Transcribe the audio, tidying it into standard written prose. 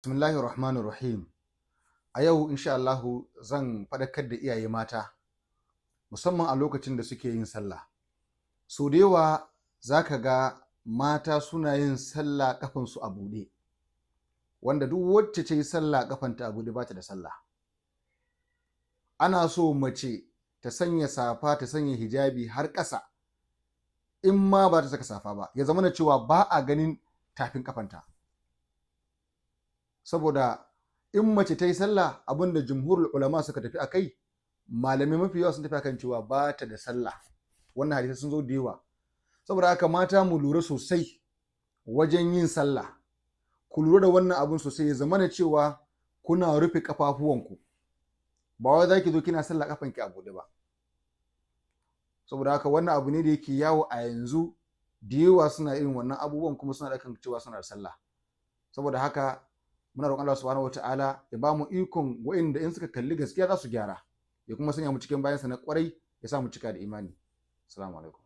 Bismillahir Rahmanir Rahim. A yau insha Allahu zan faɗakar da iyaye mata musamman a lokacin da suke yin sallah. So da yawa za ka ga mata suna yin sallah kafansu a buɗe, wanda duk wacce ta yi sallah kafanta a buɗe ba ta da sallah. Ana so mace ta sanya safa, ta sanya hijabi har ƙasa, in ma ba ta saka safa ba, ya zama da cewa ba a ganin tafin kafanta. Saboda in mace ta yi sallah, abinda jumhurul ulama suka tafi a kai, malamai mafi yawa sun tafi akan cewa ba ta da sallah. Wannan hadisai sun zo da yawa. Saboda haka mata mu lura sosai wajen yin sallah, ku lura da wannan abun sosai, ya zama da cewa kuna rufe kafafuwanku, ba wai za ki zo kina sallah kafanki a buɗe ba. Saboda haka wannan abu ne da yake yawo a yanzu, da yawa suna irin wannan abubuwan kuma suna da kan cewa suna da sallah. Saboda haka muna roƙon Allah subhanahu wataala ya ba mu ikon wa'inda in suka kalli gaskiya za su gyara, ya kuma sanya mu cikin bayansa na ƙwarai, ya sa mu cika da imani. Assalamu alaikum.